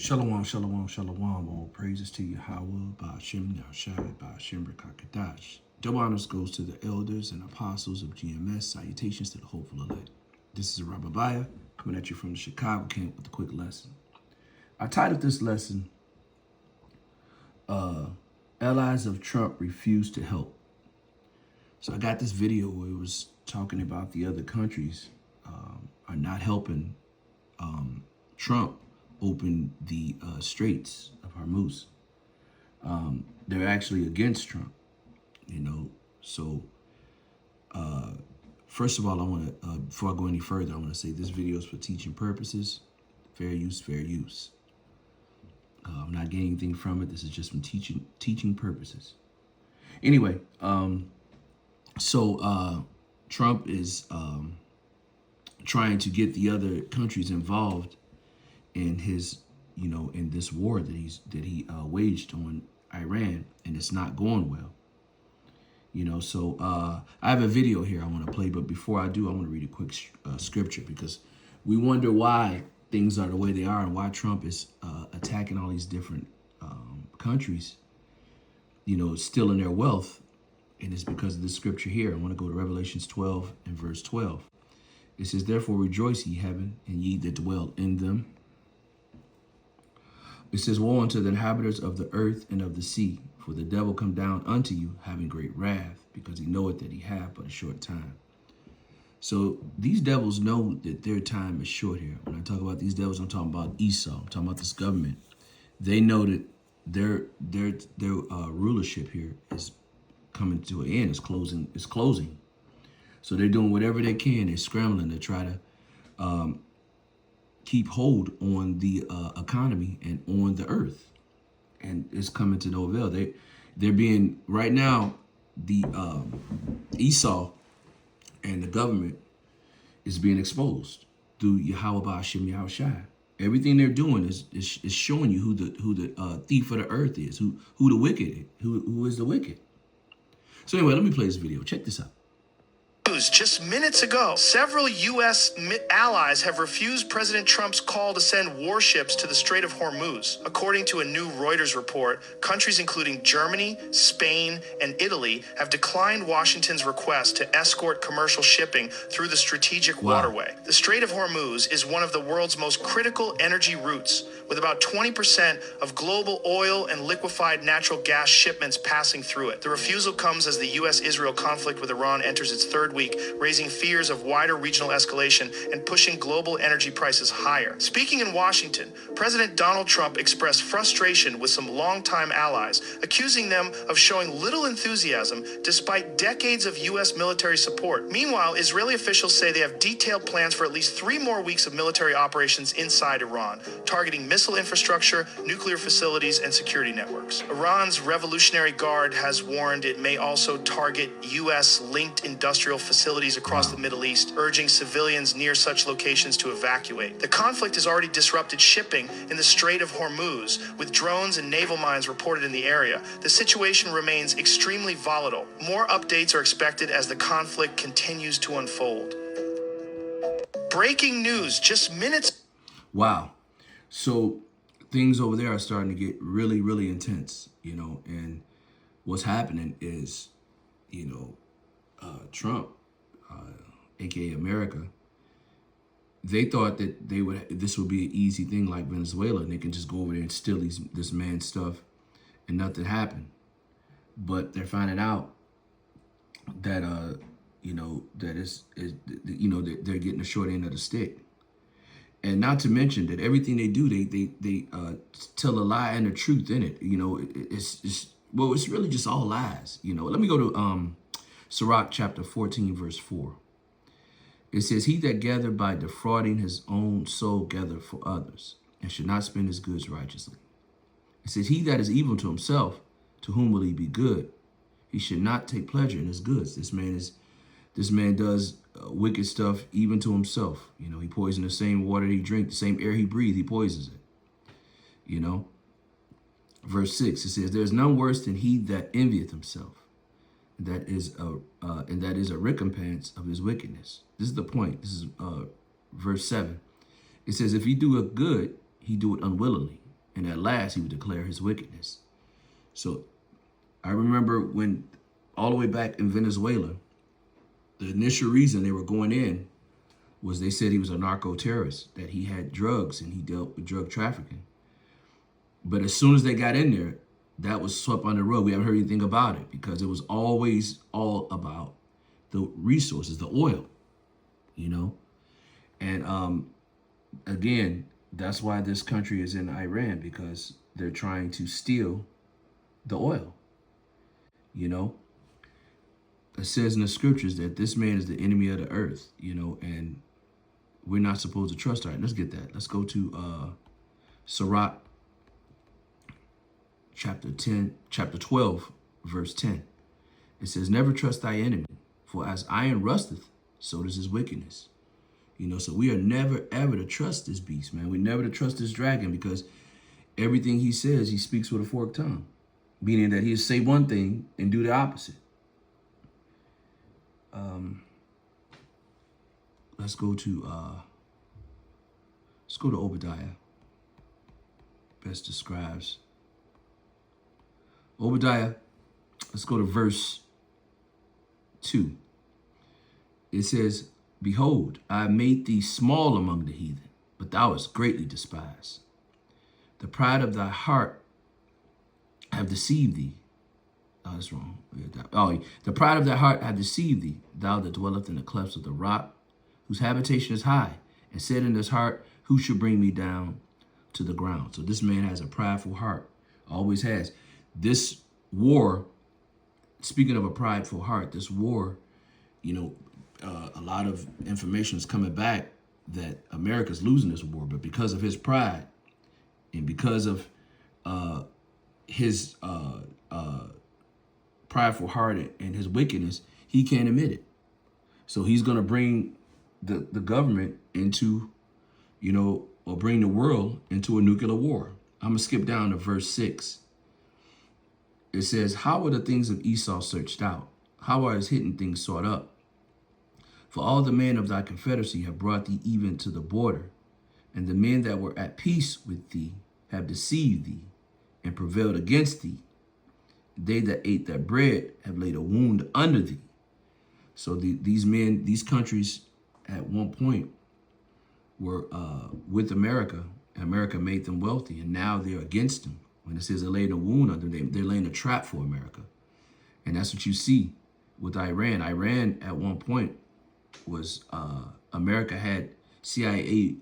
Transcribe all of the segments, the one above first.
Shalom, shalom, shalom. All praises to Yahweh, Ba'ashem, Yahshai, Ba'ashem, B'Kakadash. Double honors goes to the elders and apostles of GMS. Salutations to the hopeful elect. This is Rababiah coming at you from the Chicago camp with a quick lesson. I titled this lesson, Allies of Trump Refuse to Help. So I got this video where it was talking about the other countries are not helping Trump open the Straits of Hormuz. They're actually against Trump, you know. So first of all, I want to, before I go any further, I want to say this video is for teaching purposes. Fair use, fair use. I'm not getting anything from it. This is just from teaching purposes. Anyway, Trump is trying to get the other countries involved in his, in this war that he waged on Iran, and it's not going well. So I have a video here I want to play, but before I do, I want to read a quick scripture, because we wonder why things are the way they are and why Trump is attacking all these different countries, stealing their wealth. And it's because of this scripture here. I want to go to Revelations 12 and verse 12. It says, "Therefore rejoice, ye heaven, and ye that dwell in them." It says, "Woe unto the inhabitants of the earth and of the sea, for the devil come down unto you, having great wrath, because he knoweth that he hath but a short time." So these devils know that their time is short here. When I talk about these devils, I'm talking about Esau. I'm talking about this government. They know that their rulership here is coming to an end. It's closing. So they're doing whatever they can. They're scrambling to try to keep hold on the economy and on the earth, and it's coming to no avail. They're being, right now, the Esau and the government is being exposed through Yahweh Ba'ashem Yahushai. Everything they're doing is showing you who the thief of the earth is, who the wicked is, who is the wicked. So anyway, let me play this video. Check this out. Just minutes ago, several U.S. allies have refused President Trump's call to send warships to the Strait of Hormuz. According to a new Reuters report, countries including Germany, Spain, and Italy have declined Washington's request to escort commercial shipping through the strategic waterway. The Strait of Hormuz is one of the world's most critical energy routes, with about 20% of global oil and liquefied natural gas shipments passing through it. The refusal comes as the U.S.-Israel conflict with Iran enters its third week, raising fears of wider regional escalation and pushing global energy prices higher. Speaking in Washington, President Donald Trump expressed frustration with some longtime allies, accusing them of showing little enthusiasm despite decades of U.S. military support. Meanwhile, Israeli officials say they have detailed plans for at least 3 more weeks of military operations inside Iran, targeting missile infrastructure, nuclear facilities, and security networks. Iran's Revolutionary Guard has warned it may also target U.S.-linked industrial facilities across the Middle East, urging civilians near such locations to evacuate. The conflict has already disrupted shipping in the Strait of Hormuz, with drones and naval mines reported in the area. The situation remains extremely volatile. More updates are expected as the conflict continues to unfold. Breaking news, just minutes. Wow. So things over there are starting to get really, really intense, and what's happening is, Trump, aka America, they thought that this would be an easy thing like Venezuela, and they can just go over there and steal this man's stuff and nothing happened. But they're finding out that that they're getting the short end of the stick. And not to mention that everything they do, they tell a lie and the truth in it. It's really just all lies. Let me go to Sirach chapter 14, verse 4. It says, "He that gather by defrauding his own soul gather for others, and should not spend his goods righteously." It says, "He that is evil to himself, to whom will he be good? He should not take pleasure in his goods." This man does wicked stuff even to himself. He poisons the same water he drinks, the same air he breathes, he poisons it. Verse 6, it says, "There is none worse than he that envieth himself, and that is a recompense of his wickedness." This is the point. This is verse 7. It says, "If he do a good, he do it unwillingly. and at last he would declare his wickedness. So I remember when, all the way back in Venezuela, the initial reason they were going in was they said he was a narco-terrorist, that he had drugs and he dealt with drug trafficking. But as soon as they got in there, that was swept under the rug. We haven't heard anything about it because it was always all about the resources, the oil, you know? And again, that's why this country is in Iran, because they're trying to steal the oil, you know? It says in the scriptures that this man is the enemy of the earth, you know, and we're not supposed to trust. All right, let's get that. Let's go to Sirach chapter 12, verse 10. It says, never trust thy enemy, for as iron rusteth, so does his wickedness. You know, so we are never, ever to trust this beast, man. We never to trust this dragon, because everything he says, he speaks with a forked tongue, meaning that he'll say one thing and do the opposite. Let's go to Obadiah. Best describes Obadiah. Let's go to verse 2. It says, behold, I have made thee small among the heathen, but thou hast greatly despised. The pride of thy heart have deceived thee. Oh, that's wrong. Oh, the pride of thy heart have deceived thee, thou that dwelleth in the clefts of the rock, whose habitation is high, and said in his heart, who shall bring me down to the ground? So this man has a prideful heart, always has. This war, speaking of a prideful heart, this war, you know, a lot of information is coming back that America's losing this war, but because of his pride and because of his prideful heart and his wickedness, he can't admit it. So he's going to bring the government into, you know, or bring the world into a nuclear war. I'm going to skip down to verse 6. It says, how are the things of Esau searched out? How are his hidden things sought up? For all the men of thy confederacy have brought thee even to the border, and the men that were at peace with thee have deceived thee and prevailed against thee. They that ate thy bread have laid a wound under thee. So these men, these countries at one point were with America, and America made them wealthy, and now they're against them. When it says they're laying a wound under them, they're laying a trap for America. And that's what you see with Iran. Iran at one point was, America had CIA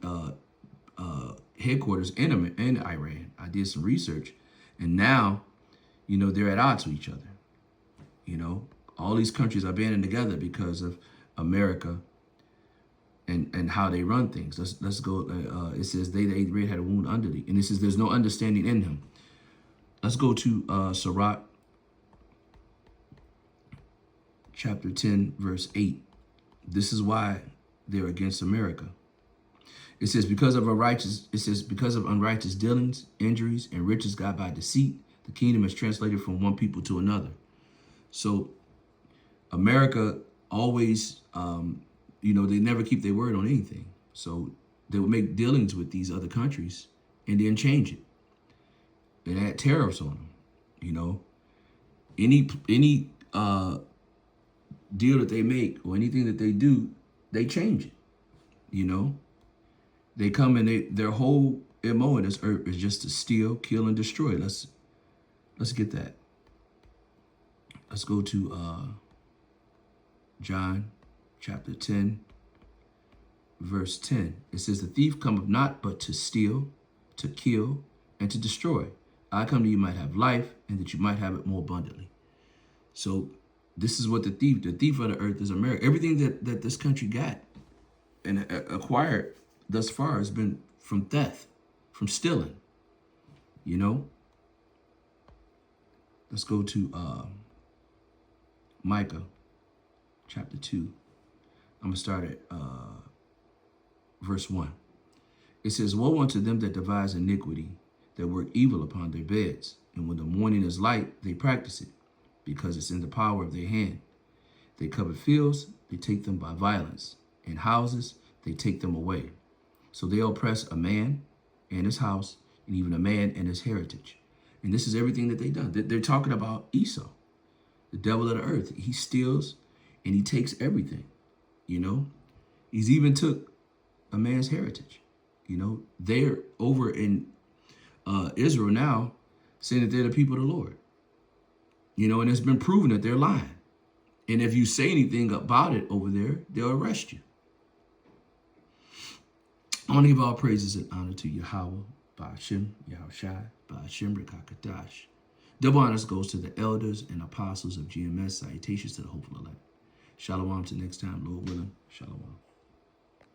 headquarters in Iran. I did some research, and now, you know, they're at odds with each other. You know, all these countries are banding together because of America and how they run things. Let's go. It says they had a wound under thee, and it says there's no understanding in him. Let's go to Sirach chapter 10, verse 8. This is why they're against America. It says, because of unrighteous dealings, injuries, and riches got by deceit, the kingdom is translated from one people to another. So America always, you know, they never keep their word on anything. So they would make dealings with these other countries and then change it. And add tariffs on them. You know, any deal that they make or anything that they do, they change it. You know, they come and their whole MO in this earth is just to steal, kill, and destroy. Let's get that. Let's go to John chapter 10, verse 10. It says, the thief cometh not but to steal, to kill, and to destroy. I come that you might have life, and that you might have it more abundantly. So this is what the thief of the earth is America. Everything that this country got and acquired thus far has been from theft, from stealing, you know? Let's go to Micah chapter 2. I'm going to start at verse 1. It says, woe unto them that devise iniquity, that work evil upon their beds. And when the morning is light, they practice it, because it's in the power of their hand. They covet fields, they take them by violence. And houses, they take them away. So they oppress a man and his house, and even a man and his heritage. And this is everything that they've done. They're talking about Esau, the devil of the earth. He steals and he takes everything, you know. He's even took a man's heritage. You know, they're over in Israel now saying that they're the people of the Lord. You know, and it's been proven that they're lying. And if you say anything about it over there, they'll arrest you. I want to give all praises and honor to Yahweh, Ba'ashem, Yahushai, Ba'ashem, Rekakadash. Double honors goes to the elders and apostles of GMS. Salutations to the hopeful elect. Shalom till next time, Lord willing. Shalom.